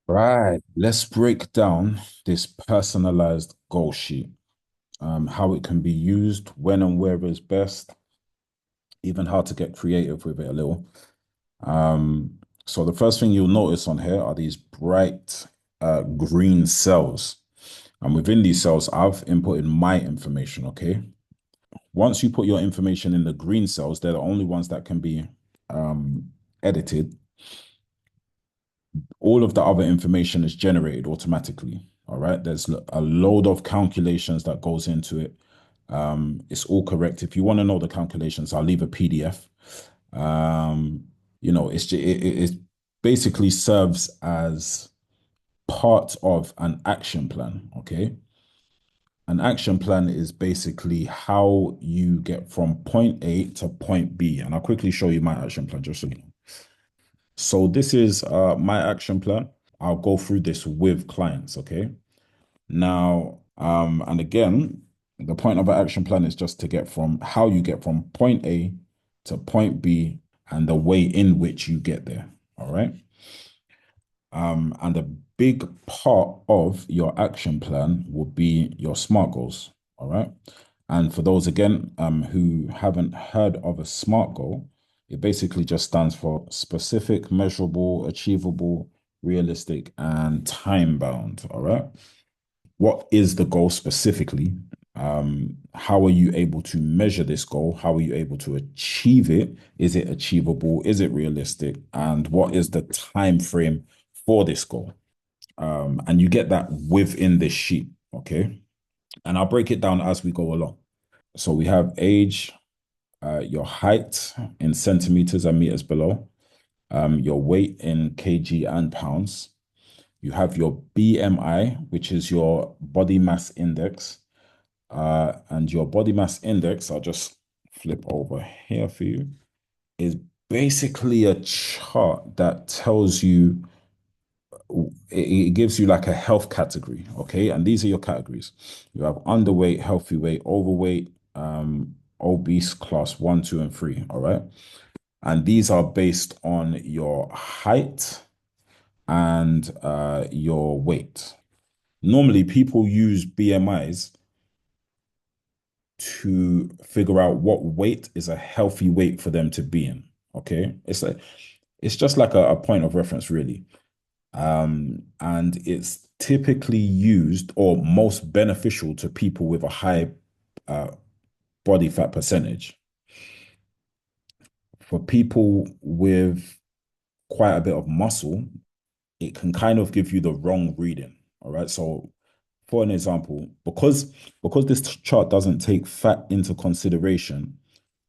Right. Let's break down this personalized goal sheet, how it can be used, when and where is best, even how to get creative with it a little. Um, so the first thing you'll notice on here are these bright green cells. And within these cells, I've inputted my information, okay? Once you put your information in the green cells, they're the only ones that can be edited. All of the other information is generated automatically. All right. There's a load of calculations that goes into it. It's all correct. If you want to know the calculations, I'll leave a PDF. Um, it basically serves as part of an action plan. Okay. An action plan is basically how you get from point A to point B. And I'll quickly show you my action plan just so you know. So this is my action plan. I'll go through this with clients, okay? Now, and again, the point of an action plan is just to get from how you get from point A to point B and the way in which you get there. All right. And a big part of your action plan will be your SMART goals. All right. And for those again who haven't heard of a SMART goal, it basically just stands for specific, measurable, achievable, realistic, and time bound. All right. What is the goal specifically? How are you able to measure this goal? How are you able to achieve it? Is it achievable? Is it realistic? And what is the time frame for this goal? And you get that within this sheet, okay? And I'll break it down as we go along. So we have age, your height in centimeters and meters below, your weight in kg and pounds. You have your BMI, which is your body mass index. And your body mass index, I'll just flip over here for you, is basically a chart that tells you, it gives you like a health category, okay? And these are your categories. You have underweight, healthy weight, overweight, obese, class one, two, and three, all right? And these are based on your height and your weight. Normally, people use BMIs to figure out what weight is a healthy weight for them to be in. Okay. It's just like a point of reference, really. And it's typically used or most beneficial to people with a high uh, body fat percentage. For people with quite a bit of muscle, it can kind of give you the wrong reading. All right. So for an example, because this chart doesn't take fat into consideration,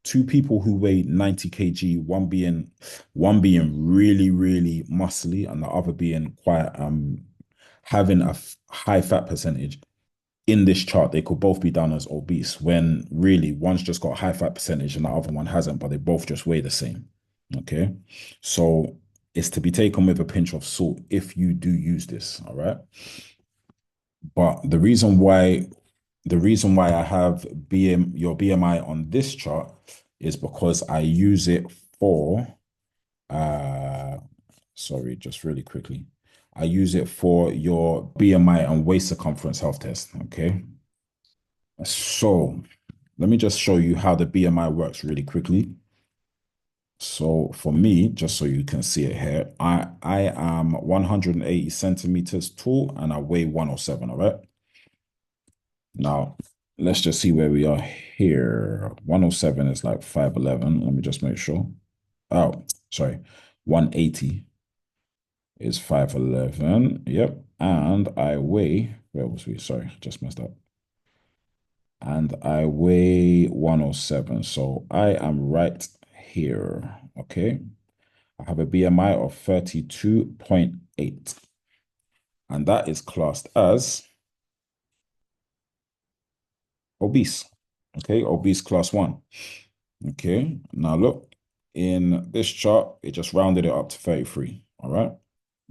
two people who weigh 90 kg, one being really, really muscly and the other being quite having a high fat percentage, in this chart, they could both be down as obese when really one's just got a high fat percentage and the other one hasn't, but they both just weigh the same. Okay. So it's to be taken with a pinch of salt if you do use this. All right. But the reason why I have your BMI on this chart is because I use it for uh sorry, just really quickly. I use it for your BMI and waist circumference health test. Okay. So let me just show you how the BMI works really quickly. So for me, just so you can see it here, I am 180 centimeters tall and I weigh 107, all right? Now, let's just see where we are here. 107 is like 5'11". Let me just make sure. Oh, sorry. 180 is 5'11". Yep. And I weigh, where was we? Sorry, just messed up. And I weigh 107. So I am right here. Okay. I have a BMI of 32.8. And that is classed as obese. Okay. Obese class one. Okay. Now look, in this chart, it just rounded it up to 33. All right.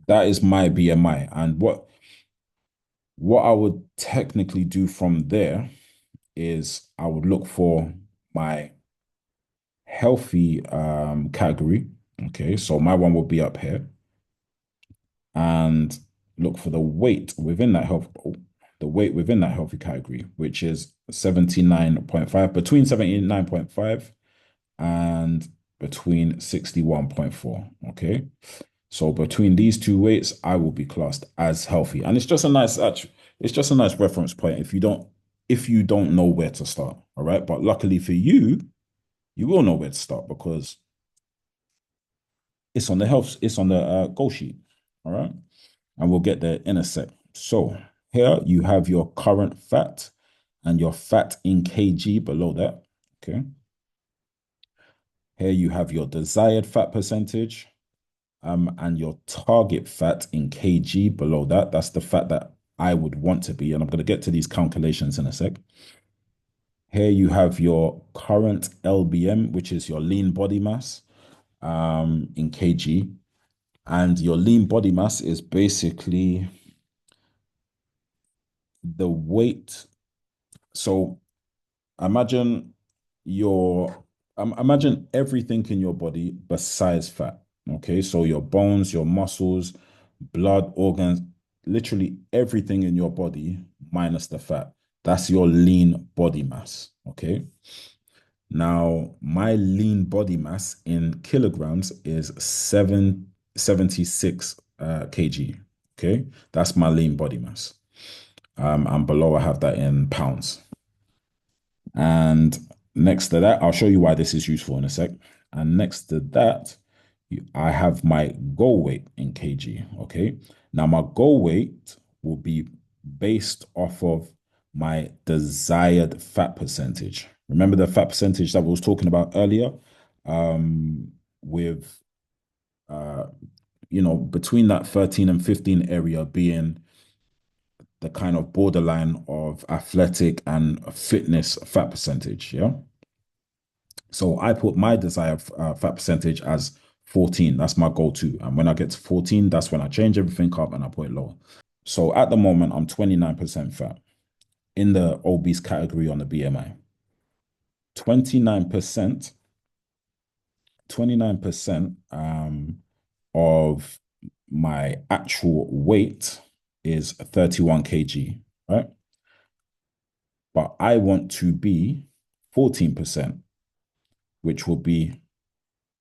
That is my BMI. And what I would technically do from there is I would look for my healthy category. Okay, so my one will be up here. And look for the weight within that health, the weight within that healthy category, which is 79.5, between 79.5 and between 61.4. Okay. So between these two weights, I will be classed as healthy. And it's just a nice reference point if you don't know where to start. All right. But luckily for you, you will know where to start because it's on the goal sheet. All right. And we'll get there in a sec. So here you have your current fat and your fat in kg below that. Okay. Here you have your desired fat percentage, and your target fat in kg below that. That's the fat that I would want to be. And I'm going to get to these calculations in a sec. Here you have your current LBM, which is your lean body mass, in kg. And your lean body mass is basically the weight. So imagine your imagine everything in your body besides fat. Okay, so your bones, your muscles, blood, organs, literally everything in your body minus the fat. That's your lean body mass. Okay. Now, my lean body mass in kilograms is 76 kg. Okay. That's my lean body mass. And below I have that in pounds. And next to that, I'll show you why this is useful in a sec. And next to that, I have my goal weight in kg. Okay. Now, my goal weight will be based off of my desired fat percentage. Remember the fat percentage that we was talking about earlier? With uh, between that 13 and 15 area being the kind of borderline of athletic and fitness fat percentage. Yeah. So I put my desired fat percentage as 14. That's my go-to. And when I get to 14, that's when I change everything up and I put it lower. So at the moment, I'm 29% fat in the obese category on the BMI. 29%, 29% of my actual weight is 31 kg, right? But I want to be 14%, which will be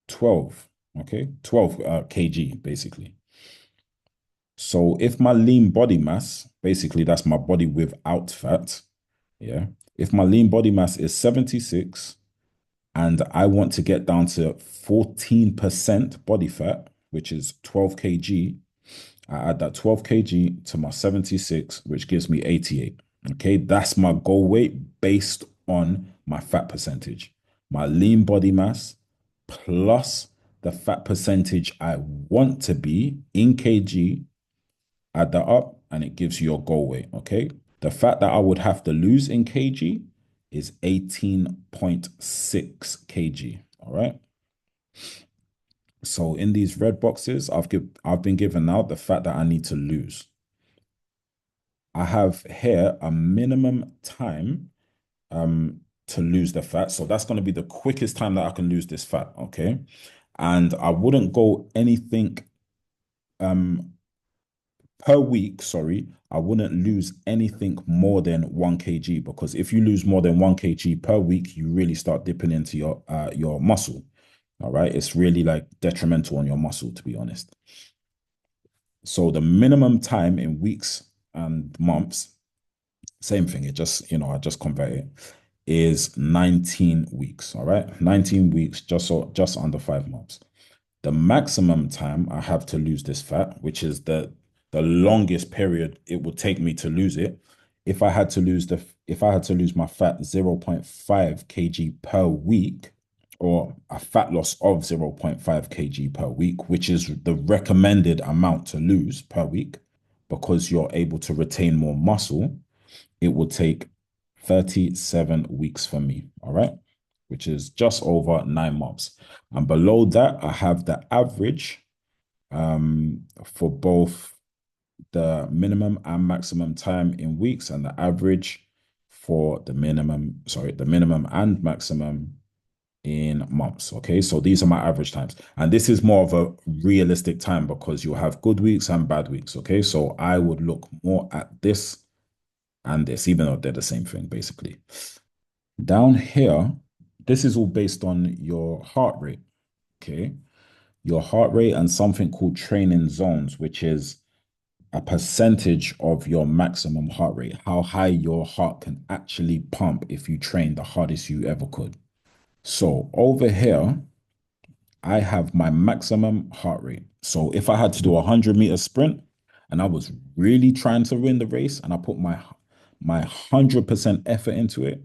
12, okay? 12 kg, basically. So if my lean body mass, basically that's my body without fat, yeah. If my lean body mass is 76 and I want to get down to 14% body fat, which is 12 kg, I add that 12 kg to my 76, which gives me 88. Okay, that's my goal weight based on my fat percentage. My lean body mass plus the fat percentage I want to be in kg, add that up, and it gives you your goal weight. Okay, the fat that I would have to lose in kg is 18.6 kg. All right. So in these red boxes, I've been given out the fat that I need to lose. I have here a minimum time to lose the fat. So that's going to be the quickest time that I can lose this fat. Okay. And I wouldn't go anything um per week, sorry, I wouldn't lose anything more than 1 kg, because if you lose more than 1 kg per week, you really start dipping into your muscle. All right. It's really like detrimental on your muscle, to be honest. So the minimum time in weeks and months, same thing. It just, I just convert it, is 19 weeks. All right. 19 weeks, just under 5 months. The maximum time I have to lose this fat, which is the longest period it would take me to lose it, if I had to lose my fat 0.5 kg per week, or a fat loss of 0.5 kg per week, which is the recommended amount to lose per week, because you're able to retain more muscle, it would take 37 weeks for me. All right. Which is just over 9 months. And below that, I have the average for both the minimum and maximum time in weeks, and the average for the minimum and maximum in months. Okay, so these are my average times, and this is more of a realistic time because you have good weeks and bad weeks. Okay, so I would look more at this and this, even though they're the same thing basically. Down here, this is all based on your heart rate. Okay, your heart rate and something called training zones, which is a percentage of your maximum heart rate, how high your heart can actually pump if you train the hardest you ever could. So over here, I have my maximum heart rate. So if I had to do a 100-meter sprint and I was really trying to win the race and I put my 100% effort into it,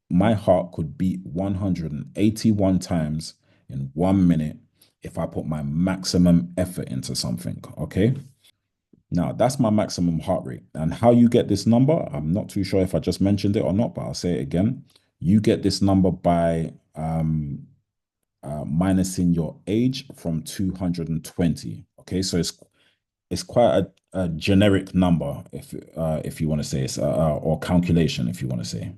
my heart could beat 181 times in 1 minute if I put my maximum effort into something. Okay. Now that's my maximum heart rate. And how you get this number, I'm not too sure if I just mentioned it or not, but I'll say it again. You get this number by minusing your age from 220. Okay, so it's quite a generic number if you want to say it's or calculation if you want to say.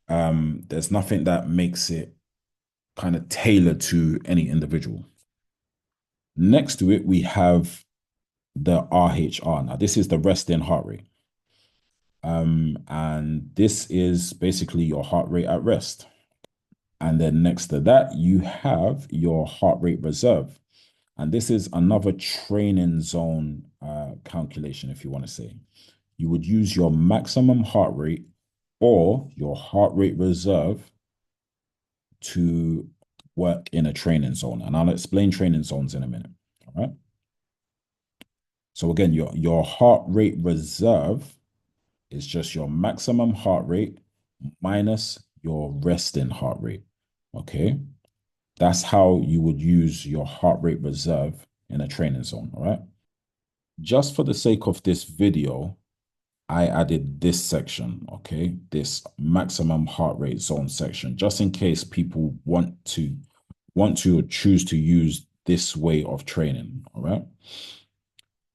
There's nothing that makes it kind of tailored to any individual. Next to it, we have the RHR. Now, this is the resting heart rate. And this is basically your heart rate at rest. And then next to that, you have your heart rate reserve. And this is another training zone calculation, if you want to say. You would use your maximum heart rate or your heart rate reserve to work in a training zone. And I'll explain training zones in a minute. All right. So again, your heart rate reserve is just your maximum heart rate minus your resting heart rate. Okay. That's how you would use your heart rate reserve in a training zone. All right. Just for the sake of this video, I added this section, okay, this maximum heart rate zone section, just in case people want to or choose to use this way of training. All right.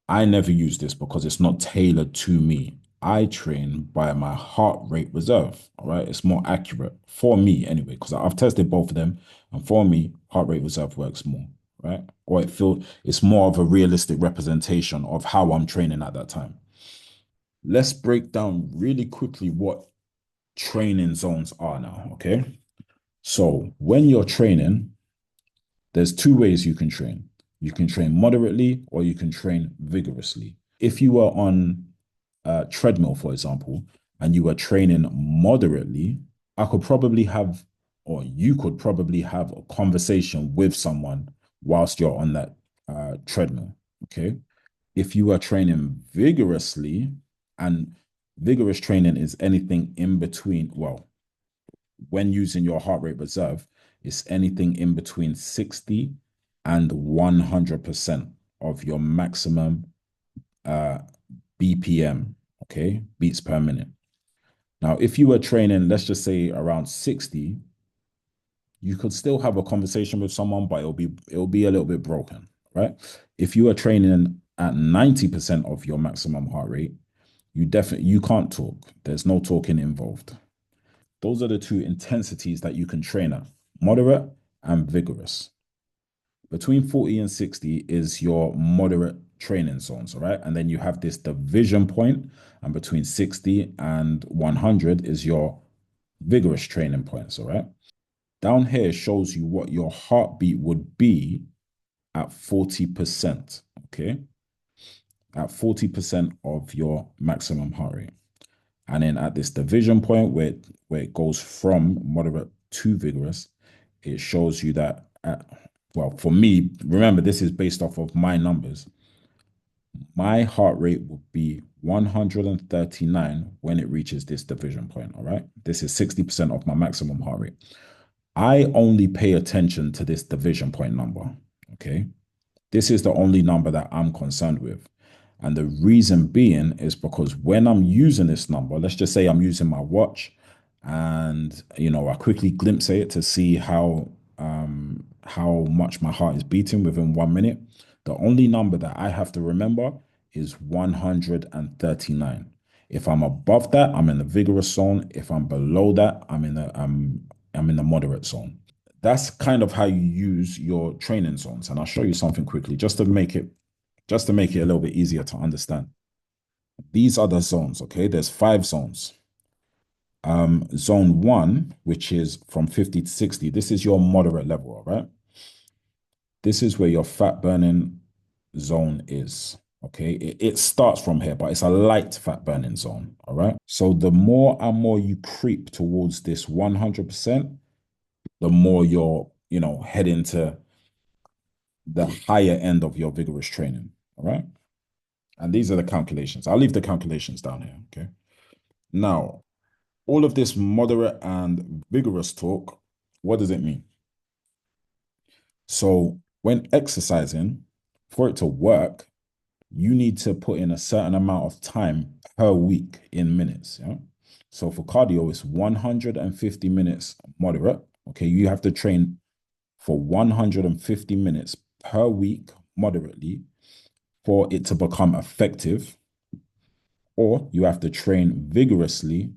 I never use this because it's not tailored to me. I train by my heart rate reserve. All right. It's more accurate for me anyway, because I've tested both of them. And for me, heart rate reserve works more, right? Or it's more of a realistic representation of how I'm training at that time. Let's break down really quickly what training zones are now. Okay. So when you're training, there's two ways you can train. You can train moderately or you can train vigorously. If you were on a treadmill, for example, and you were training moderately, I could probably have, or you could probably have a conversation with someone whilst you're on that treadmill. Okay. If you are training vigorously, and vigorous training is anything in between, well, when using your heart rate reserve, it's anything in between 60 and 100% of your maximum BPM, okay, beats per minute. Now, if you were training, let's just say around 60, you could still have a conversation with someone, but it'll be a little bit broken, right? If you are training at 90% of your maximum heart rate, you can't talk. There's no talking involved. Those are the two intensities that you can train at, moderate and vigorous. Between 40 and 60 is your moderate training zones, all right? And then you have this division point, and between 60 and 100 is your vigorous training points, all right? Down here shows you what your heartbeat would be at 40%, okay? At 40% of your maximum heart rate. And then at this division point where it goes from moderate to vigorous, it shows you that well, for me, remember this is based off of my numbers. My heart rate would be 139 when it reaches this division point. All right. This is 60% of my maximum heart rate. I only pay attention to this division point number. Okay. This is the only number that I'm concerned with. And the reason being is because when I'm using this number, let's just say I'm using my watch and I quickly glimpse at it to see how much my heart is beating within 1 minute. The only number that I have to remember is 139. If I'm above that, I'm in the vigorous zone. If I'm below that, I'm in the moderate zone. that's kind of how you use your training zones. And I'll show you something quickly just to make it a little bit easier to understand. These are the zones, okay? There's 5 zones. Zone 1, which is from 50 to 60, this is your moderate level, all right? This is where your fat burning zone is. Okay, it starts from here, but it's a light fat burning zone. All right. So the more and more you creep towards this 100%, the more you're, heading to the higher end of your vigorous training. All right. And these are the calculations. I'll leave the calculations down here. Okay. Now, all of this moderate and vigorous talk, what does it mean? So when exercising, for it to work, you need to put in a certain amount of time per week in minutes. Yeah. So for cardio, it's 150 minutes moderate. Okay. You have to train for 150 minutes per week moderately for it to become effective, or you have to train vigorously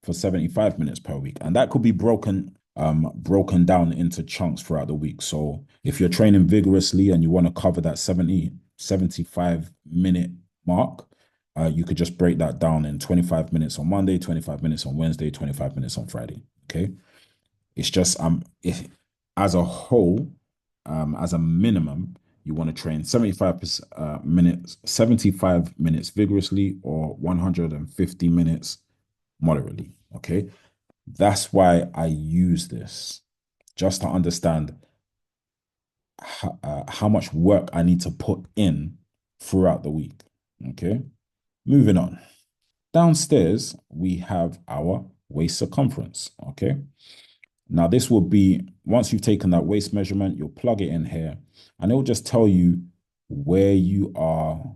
for 75 minutes per week. And that could be broken down into chunks throughout the week. So if you're training vigorously and you want to cover that 75 minute mark, you could just break that down in 25 minutes on Monday, 25 minutes on Wednesday, 25 minutes on Friday. Okay. It's just if as a whole, as a minimum, you want to train 75 minutes vigorously or 150 minutes moderately. Okay. That's why I use this, just to understand how much work I need to put in throughout the week. Okay. Moving on. Downstairs, we have our waist circumference. Okay. Now, this will be, once you've taken that waist measurement, you'll plug it in here and it will just tell you where you are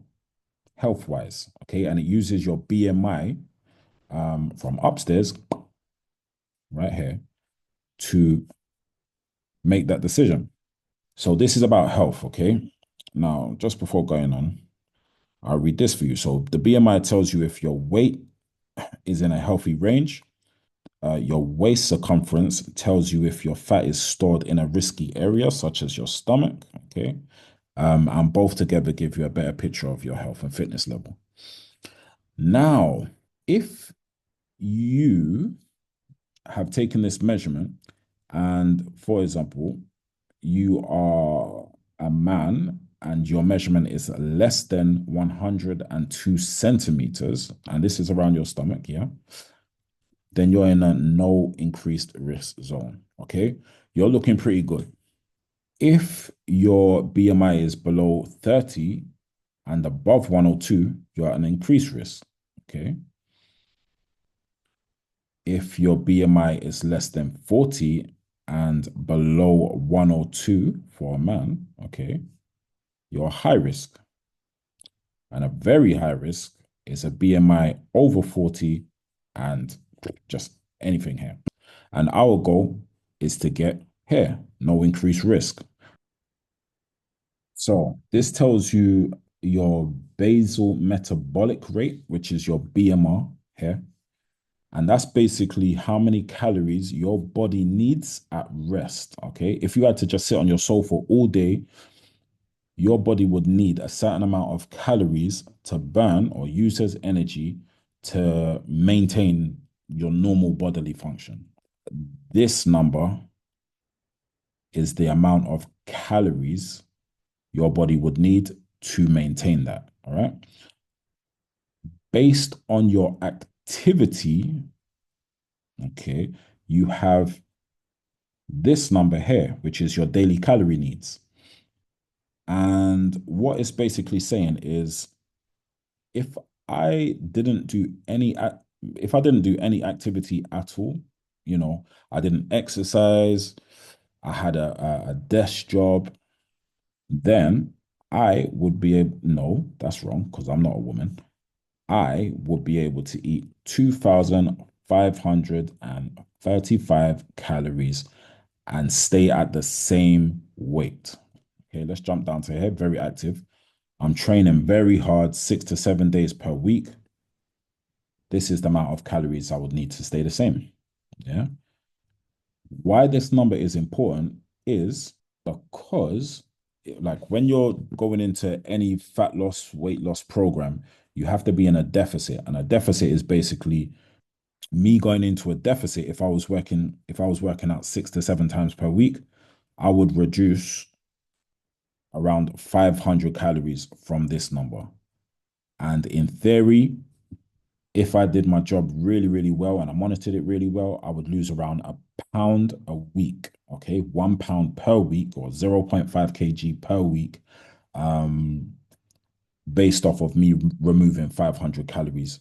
health wise. Okay. And it uses your BMI from upstairs right here to make that decision. So this is about health, okay? Now, just before going on, I'll read this for you. So the BMI tells you if your weight is in a healthy range. Your waist circumference tells you if your fat is stored in a risky area, such as your stomach, okay? And both together give you a better picture of your health and fitness level. Now, if you have taken this measurement and, for example, you are a man and your measurement is less than 102 centimeters, and this is around your stomach, yeah, then you're in a no increased risk zone. Okay. You're looking pretty good. If your BMI is below 30 and above 102, you're at an increased risk. Okay. If your BMI is less than 40 and below 102 for a man, okay, you're high risk. And a very high risk is a BMI over 40 and just anything here. And our goal is to get here, no increased risk. So this tells you your basal metabolic rate, which is your BMR here. And that's basically how many calories your body needs at rest. Okay. If you had to just sit on your sofa all day, your body would need a certain amount of calories to burn or use as energy to maintain your normal bodily function. This number is the amount of calories your body would need to maintain that. All right. Based on your activity, okay, you have this number here, which is your daily calorie needs. And what it's basically saying is if I didn't do any if I didn't do any activity at all, I didn't exercise, I had a desk job, then I would be able, no, that's wrong because I'm not a woman. I would be able to eat 2,535 calories and stay at the same weight. Okay, let's jump down to here. Very active. I'm training very hard, 6 to 7 days per week. This is the amount of calories I would need to stay the same. Yeah. Why this number is important is because, like, when you're going into any fat loss, weight loss program, you have to be in a deficit. And a deficit is basically me going into a deficit. If I was working out 6 to 7 times per week, I would reduce around 500 calories from this number. And in theory, if I did my job really, really well and I monitored it really well, I would lose around a pound a week. Okay, 1 pound per week or 0.5 kg per week, um, based off of me removing 500 calories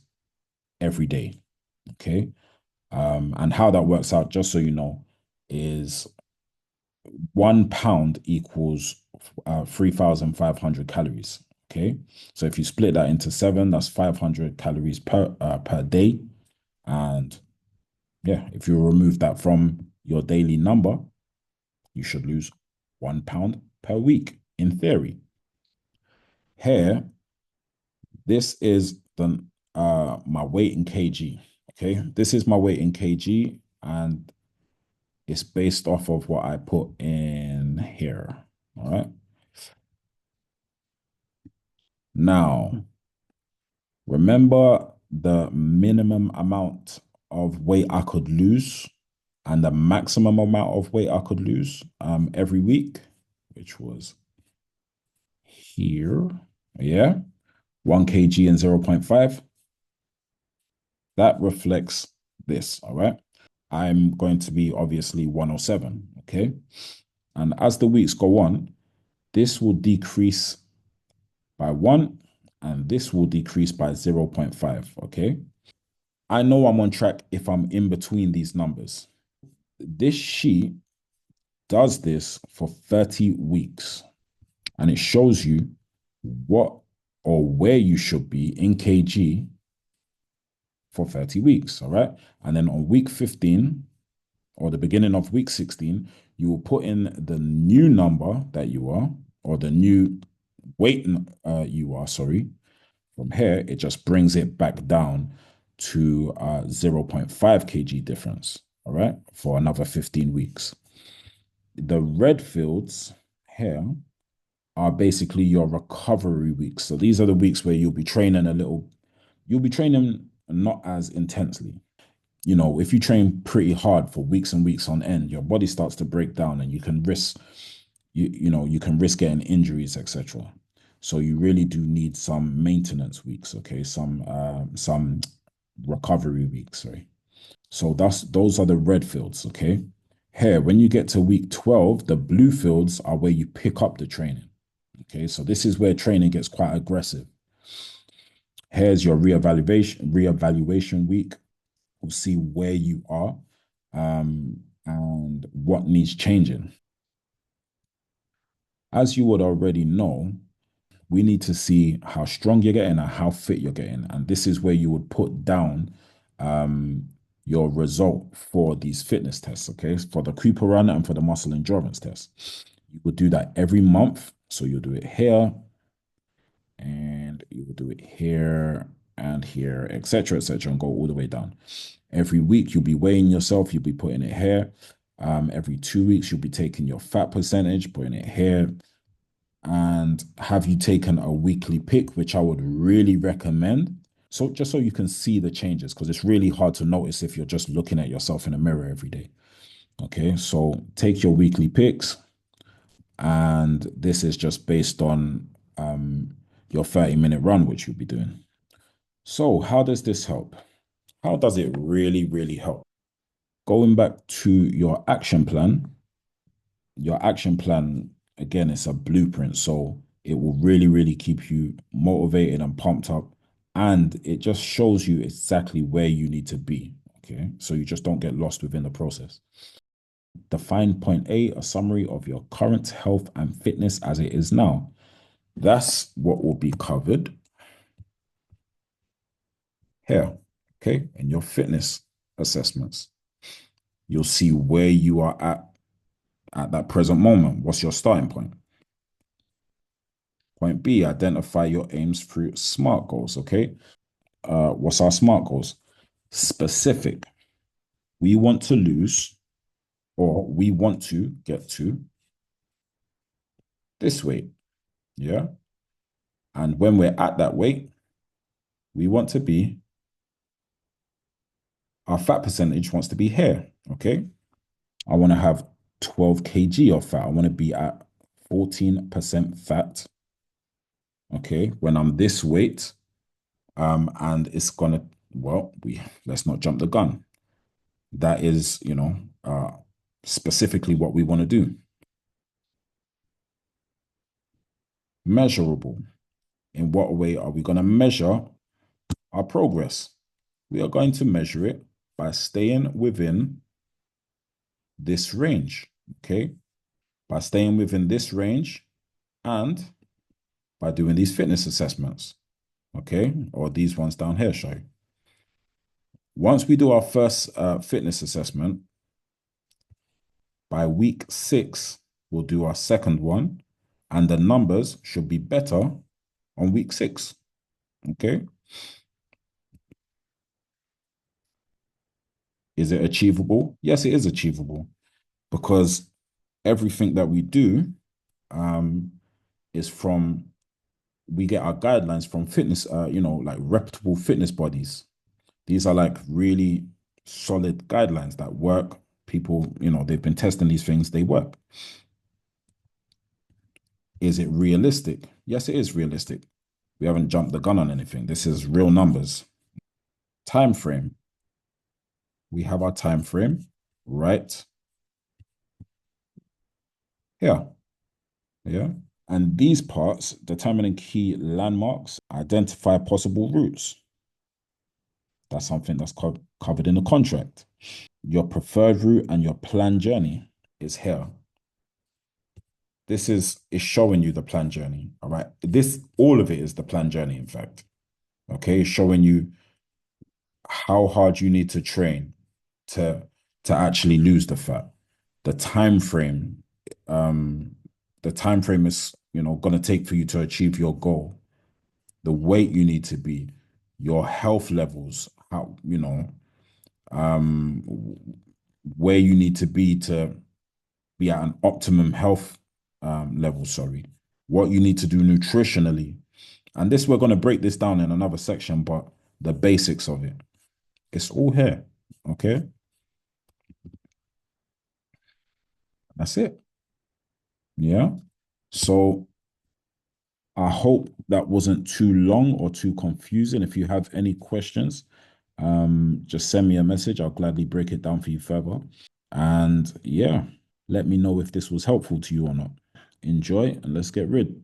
every day. Okay. And how that works out, just so you know, is 1 pound equals 3,500 calories. Okay. So if you split that into seven, that's 500 calories per day. And yeah, if you remove that from your daily number, you should lose 1 pound per week in theory. Here, this is the my weight in kg. Okay, this is my weight in kg, and it's based off of what I put in here. All right. Now, remember the minimum amount of weight I could lose and the maximum amount of weight I could lose every week, which was here. Yeah. 1 kg and 0.5. That reflects this. All right. I'm going to be obviously 107. Okay. And as the weeks go on, this will decrease by one and this will decrease by 0.5. Okay. I know I'm on track if I'm in between these numbers. This sheet does this for 30 weeks and it shows you what or where you should be in kg for 30 weeks. All right. And then on week 15 or the beginning of week 16, you will put in the new number that you are, or the new weight you are, sorry. From here, it just brings it back down to 0.5 kg difference. All right. For another 15 weeks. The red fields here are basically your recovery weeks. So these are the weeks where you'll be training not as intensely. You know, if you train pretty hard for weeks and weeks on end, your body starts to break down and you can risk getting injuries, etc. So you really do need some maintenance weeks, okay? Some recovery weeks, sorry. So those are the red fields, okay? Here, when you get to week 12, the blue fields are where you pick up the training. Okay, so this is where training gets quite aggressive. Here's your reevaluation week. We'll see where you are and what needs changing. As you would already know, we need to see how strong you're getting and how fit you're getting. And this is where you would put down your result for these fitness tests, okay? For the Cooper Run and for the muscle endurance test. You would do that every month. So you'll do it here, and you will do it here and here, etc., and go all the way down. Every week, you'll be weighing yourself, you'll be putting it here. Every 2 weeks, you'll be taking your fat percentage, putting it here. And have you taken a weekly pick, which I would really recommend. So just so you can see the changes, because it's really hard to notice if you're just looking at yourself in a mirror every day. Okay, so take your weekly picks, and this is just based on your 30-minute run, which you'll be doing. So, how does this help? How does it really, really help? Going back to your action plan, again, it's a blueprint. So, it will really, really keep you motivated and pumped up. And it just shows you exactly where you need to be. Okay. So, you just don't get lost within the process. Define point A, a summary of your current health and fitness as it is now. That's what will be covered here, okay? And your fitness assessments. You'll see where you are at that present moment. What's your starting point? Point B, identify your aims through SMART goals, okay? What's our SMART goals? Specific. We want to lose or we want to get to this weight. Yeah. And when we're at that weight, we want to be, our fat percentage wants to be here. Okay. I want to have 12 kg of fat. I want to be at 14% fat. Okay. When I'm this weight, and it's gonna, well, let's not jump the gun. That is, specifically what we want to do. Measurable. In what way are we going to measure our progress? We are going to measure it by staying within this range. Okay. By staying within this range and by doing these fitness assessments. Okay. Or these ones down here, show you. Once we do our first fitness assessment, by week 6, we'll do our second one, and the numbers should be better on week 6. Okay. Is it achievable? Yes, it is achievable because everything that we do is from, we get our guidelines from fitness, like reputable fitness bodies. These are like really solid guidelines that work. People, they've been testing these things, they work. Is it realistic? Yes, it is realistic. We haven't jumped the gun on anything. This is real numbers. Time frame. We have our time frame right here. Yeah. And these parts, determining key landmarks, identify possible routes. That's something that's covered in the contract. Your preferred route and your planned journey is here. This is showing you the planned journey. All right. All of it is the planned journey, in fact. Okay. Showing you how hard you need to train to actually lose the fat. The time frame, the time frame is, going to take for you to achieve your goal. The weight you need to be, your health levels, how, um, where you need to be at an optimum health level, sorry, what you need to do nutritionally. And this, we're going to break this down in another section, but the basics of it, it's all here. Okay. That's it. Yeah. So I hope that wasn't too long or too confusing. If you have any questions, just send me a message. I'll gladly break it down for you further. And yeah, let me know if this was helpful to you or not. Enjoy and let's get rid.